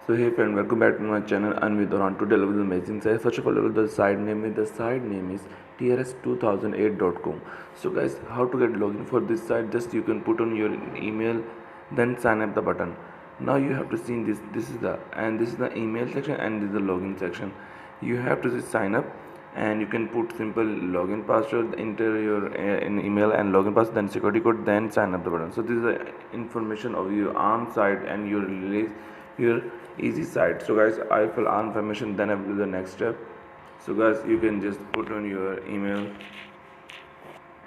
So hey friend, welcome back to my channel. I'm with TRON. Today I will do amazing site. First of all, I will do the site name. The site name is TRX2008.com. So guys, how to get login for this site? Just you can put on your email, then sign up the button. Now you have to see this. This is the email section and this is the login section. You have to just sign up, and you can put simple login password, enter your in email and login password, then security code, then sign up the button. So this is the information of your arm site and your release your easy site. So guys, I fill all information, then I will do the next step. So guys, you can just put on your email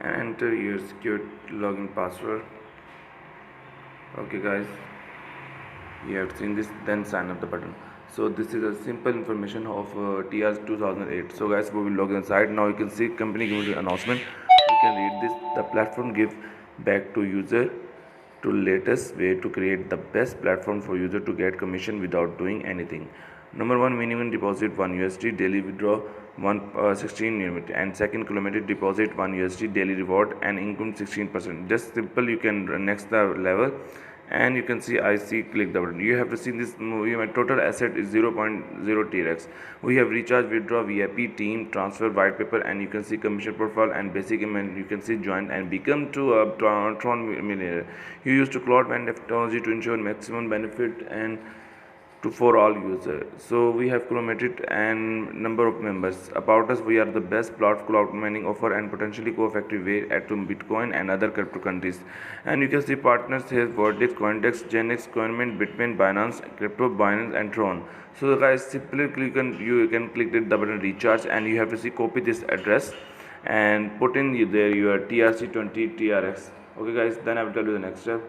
and enter your secure login password. Okay guys, you have seen this, then sign up the button. So this is a simple information of TRS 2008. So guys, we will log in site. Now you can see company giving announcement. You can read this. The platform give back to user to latest way to create the best platform for user to get commission without doing anything. Number one, minimum deposit 1 USD, daily withdraw 16 unit, and second, cumulative deposit 1 USD, daily reward and income 16%. Just simple. You can next the level, and you can see I see click the button. You have to see this movie. My total asset is 0.0 TRX. We have recharge, withdraw, VIP, team, transfer, white paper, and you can see commission profile and basic amount. You can see join and become to a TRON millionaire. You use to cloud and technology to ensure maximum benefit and for all users. So we have cumulated and number of members. About us, we are the best cloud mining offer and potentially co-effective way at Bitcoin and other crypto countries. And you can see partners here: Vortex, Coindex, Genex, Coinmint, Bitmain, Binance, Crypto, Binance, and TRON. So guys, simply you can click the button recharge, and you have to see copy this address and put in there your TRC20 TRX. Okay guys, then I will tell you the next step.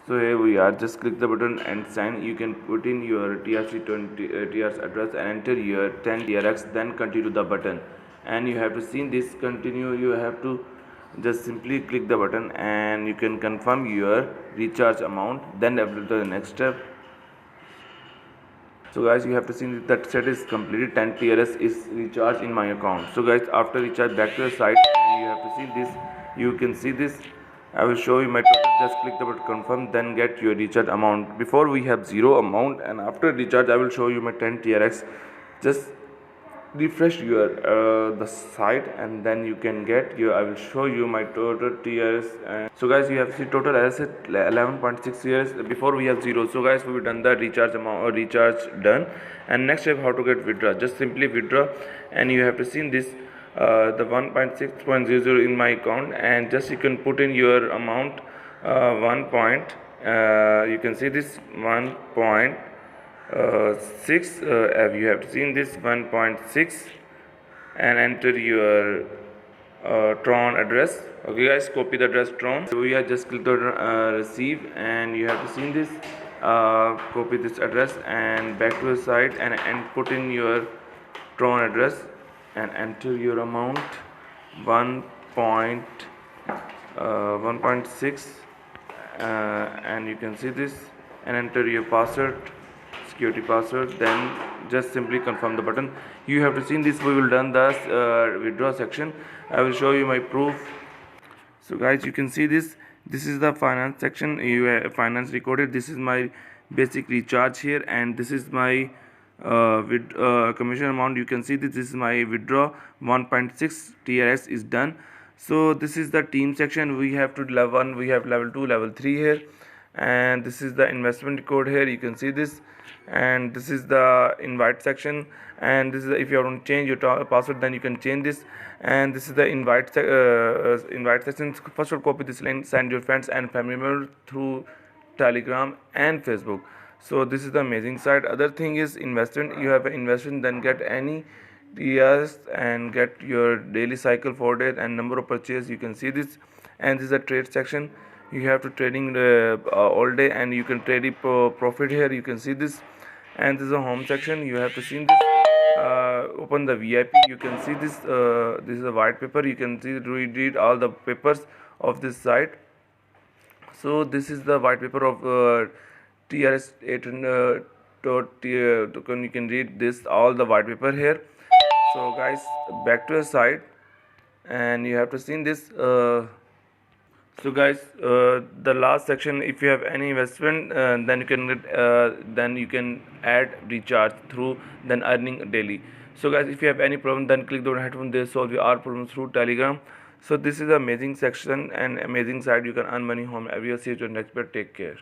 So here we are, just click the button and sign. You can put in your TRC20 TRX address and enter your 10 TRX, then continue the button. And you have to see this continue. You have to just simply click the button and you can confirm your recharge amount, then after the next step. So guys, you have to see that set is completed. 10 TRS is recharged in my account. So guys, after recharge, back to the site, and you have to see this. You can see this. I will show you my total. Just click the button confirm, then get your recharge amount. Before we have 0 amount, and after recharge I will show you my 10 TRX. Just refresh your the site, and then you can get your. I will show you my total TRS. So guys, you have see total asset 11.6 years. Before we have 0. So guys, we've done the recharge amount or recharge done. And next step, how to get withdraw. Just simply withdraw, and you have to see this the 1.6.00 in my account, and just you can put in your amount 1 point. You can see this 1.6. You have seen this 1.6, and enter your TRON address. Okay guys, copy the address TRON. So we are just click on receive, and you have to see this copy this address and back to the site, and put in your TRON address and enter your amount 1.6, and you can see this, and enter your password, security password, then just simply confirm the button. You have to see this. We will done the withdraw section. I will show you my proof. So guys, you can see this is the finance section. You have finance recorded. This is my basic recharge here, and this is my with commission amount. You can see this is my withdraw 1.6 TRX is done. So this is the team section. We have to level 1, we have level 2, level 3 here, and this is the investment code here. You can see this, and this is the invite section, and this is if you want to change your password, then you can change this. And this is the invite section. First of all, copy this link, send your friends and family members through Telegram and Facebook. So this is the amazing site. Other thing is investment. You have an investment, then get any TRS and get your daily cycle 4 days and number of purchase. You can see this, and this is a trade section. You have to trading all day, and you can trade it profit here. You can see this, and this is a home section. You have to see this. Open the VIP. You can see this. This is a white paper. You can see read all the papers of this site. So this is the white paper of TRS 800. You can read this all the white paper here. So guys, back to the site, and you have to see this. So guys, the last section, if you have any investment, then you can get, then you can add recharge through then earning daily. So guys, if you have any problem, then click the headphone. They solve your problems through Telegram. So this is an amazing section and amazing site. You can earn money home every year. See you in the next video. Take care.